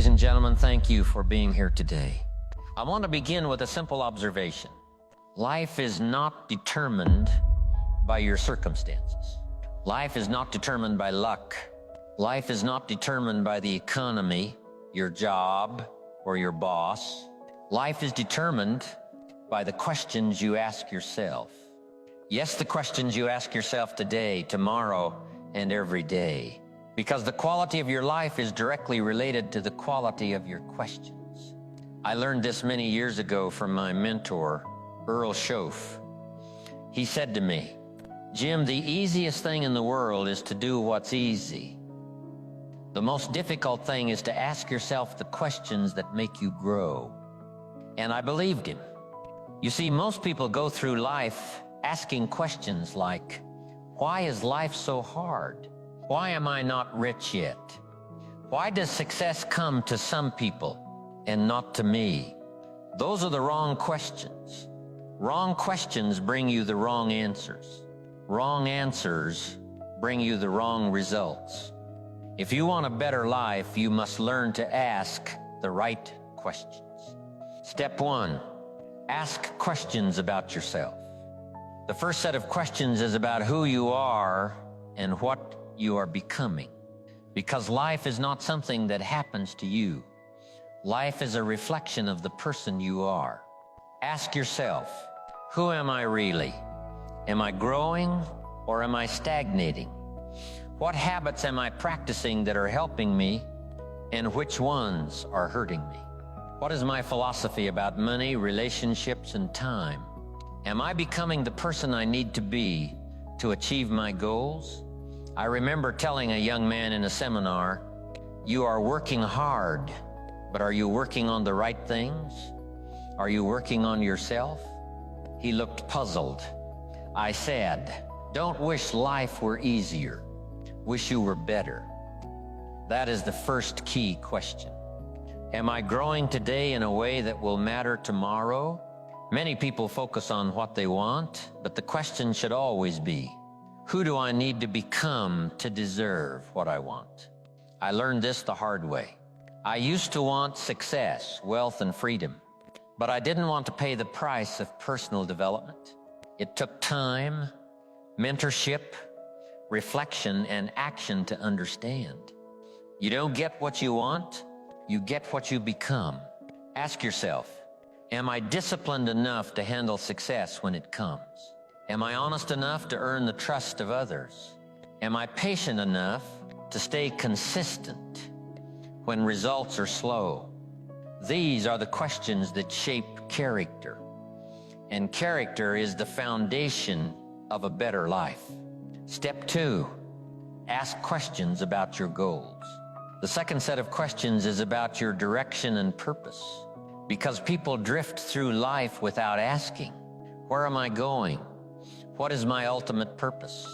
Ladies and gentlemen, thank you for being here today. I want to begin with a simple observation. Life is not determined by your circumstances. Life is not determined by luck. Life is not determined by the economy, your job, or your boss. Life is determined by the questions you ask yourself. Yes, the questions you ask yourself today, tomorrow, and every day. Because the quality of your life is directly related to the quality of your questions. I learned this many years ago from my mentor, Earl Schoaf. He said to me, "Jim, the easiest thing in the world is to do what's easy. The most difficult thing is to ask yourself the questions that make you grow." And I believed him. You see, most people go through life asking questions like, why is life so hard? Why am I not rich yet? Why does success come to some people and not to me? Those are the wrong questions. Wrong questions bring you the wrong answers. Wrong answers bring you the wrong results. If you want a better life, you must learn to ask the right questions. Step 1, ask questions about yourself. The first set of questions is about who you are and what you are becoming. Because life is not something that happens to you. Life is a reflection of the person you are. Ask yourself, who am I really? Am I growing or am I stagnating? What habits am I practicing that are helping me, and which ones are hurting me? What is my philosophy about money, relationships, and time? Am I becoming the person I need to be to achieve my goals? I remember telling a young man in a seminar, you are working hard, but are you working on the right things? Are you working on yourself? He looked puzzled. I said, don't wish life were easier. Wish you were better. That is the first key question. Am I growing today in a way that will matter tomorrow? Many people focus on what they want, but the question should always be, who do I need to become to deserve what I want? I learned this the hard way. I used to want success, wealth, and freedom, but I didn't want to pay the price of personal development. It took time, mentorship, reflection, and action to understand. You don't get what you want, you get what you become. Ask yourself, am I disciplined enough to handle success when it comes? Am I honest enough to earn the trust of others? Am I patient enough to stay consistent when results are slow? These are the questions that shape character, and character is the foundation of a better life. Step 2, ask questions about your goals. The second set of questions is about your direction and purpose, because people drift through life without asking, where am I going? What is my ultimate purpose?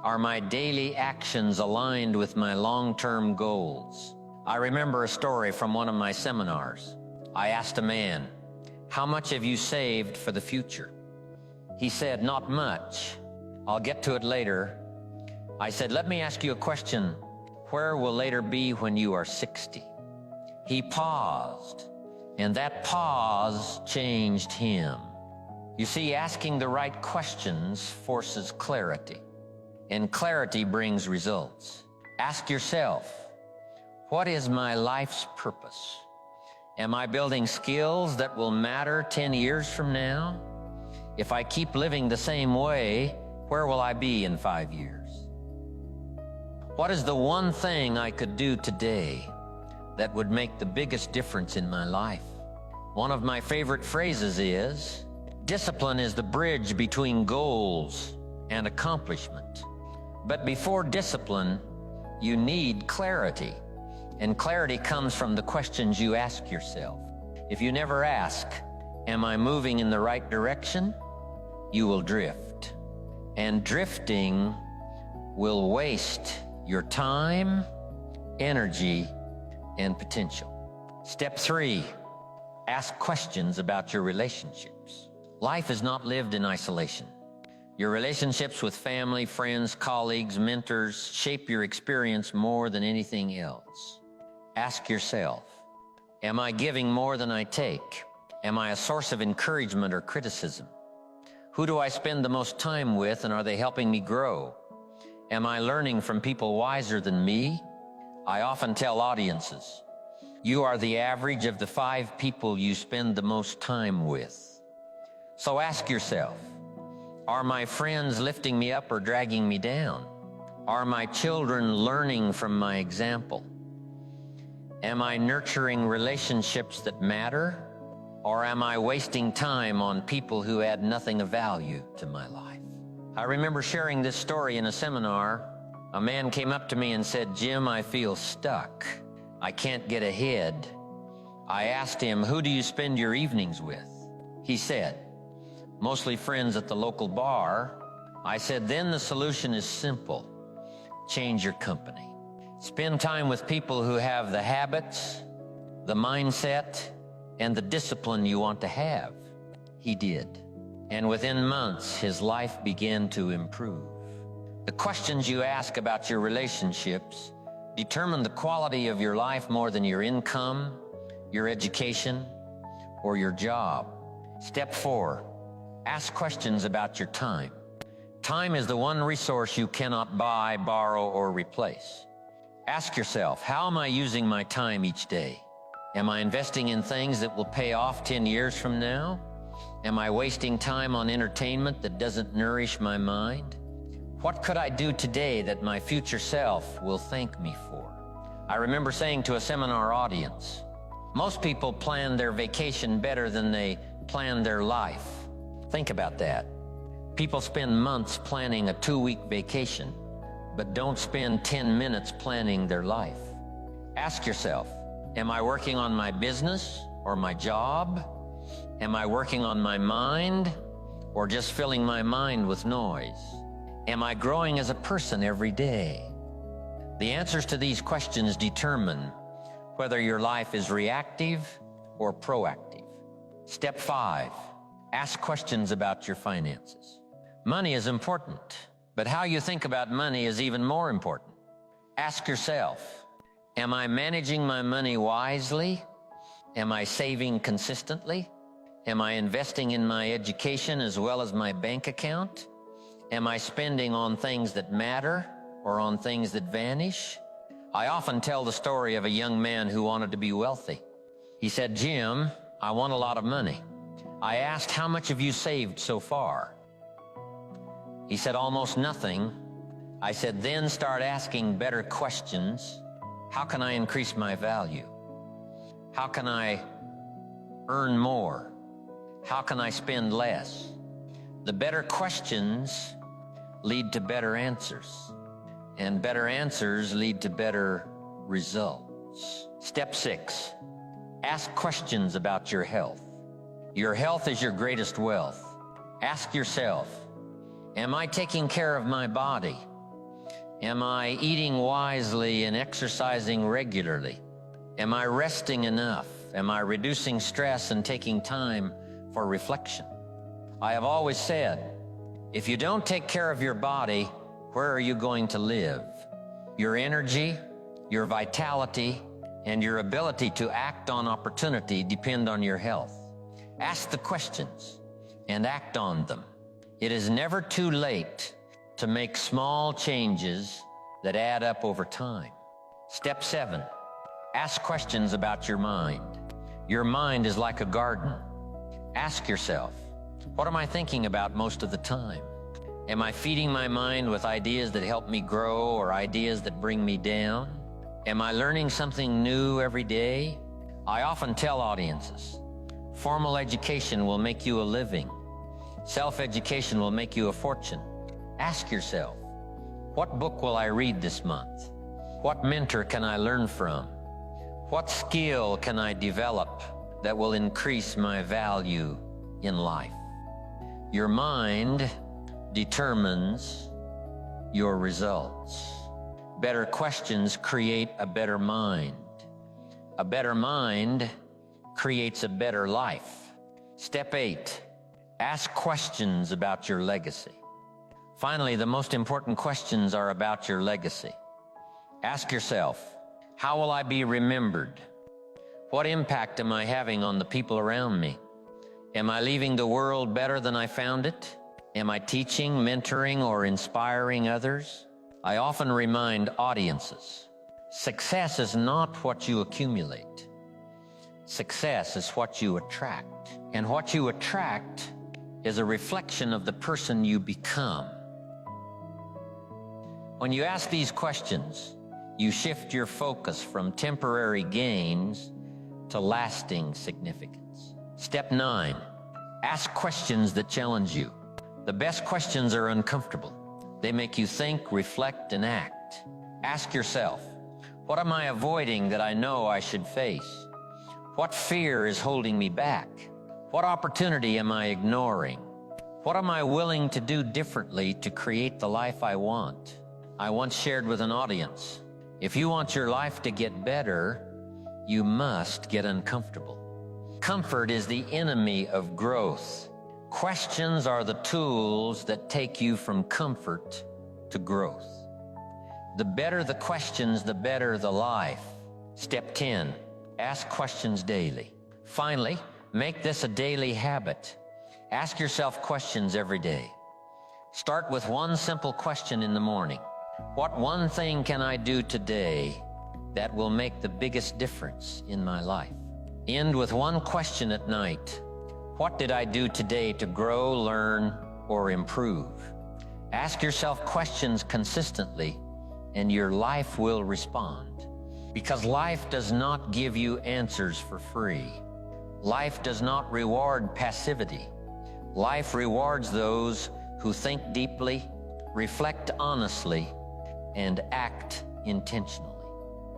Are my daily actions aligned with my long-term goals? I remember a story from one of my seminars. I asked a man, how much have you saved for the future? He said, not much. I'll get to it later. I said, let me ask you a question. Where will later be when you are 60? He paused, and that pause changed him. You see, asking the right questions forces clarity, and clarity brings results. Ask yourself, what is my life's purpose? Am I building skills that will matter 10 years from now? If I keep living the same way, where will I be in 5 years? What is the one thing I could do today that would make the biggest difference in my life? One of my favorite phrases is, discipline is the bridge between goals and accomplishment. But before discipline, you need clarity. And clarity comes from the questions you ask yourself. If you never ask, am I moving in the right direction? You will drift. And drifting will waste your time, energy, and potential. Step 3, ask questions about your relationships. Life is not lived in isolation. Your relationships with family, friends, colleagues, mentors shape your experience more than anything else. Ask yourself, am I giving more than I take? Am I a source of encouragement or criticism? Who do I spend the most time with, and are they helping me grow? Am I learning from people wiser than me? I often tell audiences, you are the average of the 5 people you spend the most time with. So ask yourself, are my friends lifting me up or dragging me down? Are my children learning from my example? Am I nurturing relationships that matter? Or am I wasting time on people who add nothing of value to my life? I remember sharing this story in a seminar. A man came up to me and said, Jim, I feel stuck. I can't get ahead. I asked him, who do you spend your evenings with? He said, mostly friends at the local bar. I said, then the solution is simple. Change your company. Spend time with people who have the habits, the mindset, and the discipline you want to have. He did. And within months, his life began to improve. The questions you ask about your relationships determine the quality of your life more than your income, your education, or your job. Step 4, ask questions about your time. Time is the one resource you cannot buy, borrow, or replace. Ask yourself, how am I using my time each day? Am I investing in things that will pay off 10 years from now? Am I wasting time on entertainment that doesn't nourish my mind? What could I do today that my future self will thank me for? I remember saying to a seminar audience, most people plan their vacation better than they plan their life. Think about that. People spend months planning a 2-week vacation, but don't spend 10 minutes planning their life. Ask yourself, am I working on my business or my job? Am I working on my mind or just filling my mind with noise? Am I growing as a person every day? The answers to these questions determine whether your life is reactive or proactive. Step 5, ask questions about your finances. Money is important, but how you think about money is even more important. Ask yourself, am I managing my money wisely? Am I saving consistently? Am I investing in my education as well as my bank account? Am I spending on things that matter or on things that vanish? I often tell the story of a young man who wanted to be wealthy. He said, Jim, I want a lot of money. I asked, how much have you saved so far? He said, almost nothing. I said, then start asking better questions. How can I increase my value? How can I earn more? How can I spend less? The better questions lead to better answers, and better answers lead to better results. Step 6, ask questions about your health. Your health is your greatest wealth. Ask yourself, am I taking care of my body? Am I eating wisely and exercising regularly? Am I resting enough? Am I reducing stress and taking time for reflection? I have always said, if you don't take care of your body, where are you going to live? Your energy, your vitality, and your ability to act on opportunity depend on your health. Ask the questions and act on them. It is never too late to make small changes that add up over time. Step 7, ask questions about your mind. Your mind is like a garden. Ask yourself, what am I thinking about most of the time? Am I feeding my mind with ideas that help me grow or ideas that bring me down? Am I learning something new every day? I often tell audiences, formal education will make you a living. Self-education will make you a fortune. Ask yourself, what book will I read this month? What mentor can I learn from? What skill can I develop that will increase my value in life? Your mind determines your results. Better questions create a better mind. A better mind creates a better life. Step 8, ask questions about your legacy. Finally, the most important questions are about your legacy. Ask yourself, How will I be remembered? What impact am I having on the people around me? Am I leaving the world better than I found it? Am I teaching, mentoring, or inspiring others? I often remind audiences, success is not what you accumulate. Success is what you attract. And what you attract is a reflection of the person you become. When you ask these questions, you shift your focus from temporary gains to lasting significance. Step 9, ask questions that challenge you. The best questions are uncomfortable. They make you think, reflect, and act. Ask yourself, what am I avoiding that I know I should face? What fear is holding me back? What opportunity am I ignoring? What am I willing to do differently to create the life I want? I once shared with an audience, if you want your life to get better, you must get uncomfortable. Comfort is the enemy of growth. Questions are the tools that take you from comfort to growth. The better the questions, the better the life. Step 10, ask questions daily. Finally, make this a daily habit. Ask yourself questions every day. Start with one simple question in the morning. What one thing can I do today that will make the biggest difference in my life? End with one question at night. What did I do today to grow, learn, or improve? Ask yourself questions consistently, and your life will respond. Because life does not give you answers for free. Life does not reward passivity. Life rewards those who think deeply, reflect honestly, and act intentionally.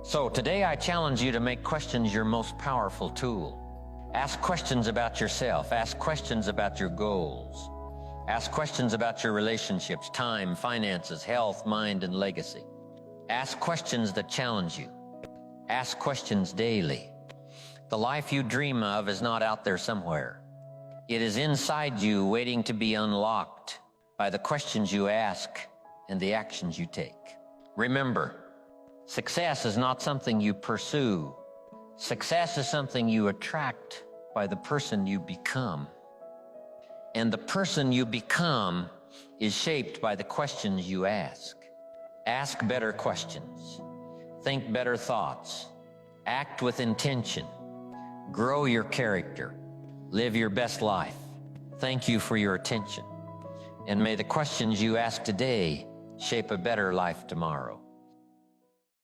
So today I challenge you to make questions your most powerful tool. Ask questions about yourself. Ask questions about your goals. Ask questions about your relationships, time, finances, health, mind, and legacy. Ask questions that challenge you. Ask questions daily. The life you dream of is not out there somewhere. It is inside you, waiting to be unlocked by the questions you ask and the actions you take. Remember, success is not something you pursue. Success is something you attract by the person you become. And the person you become is shaped by the questions you ask. Ask better questions. Think better thoughts. Act with intention. Grow your character. Live your best life. Thank you for your attention. And may the questions you ask today shape a better life tomorrow.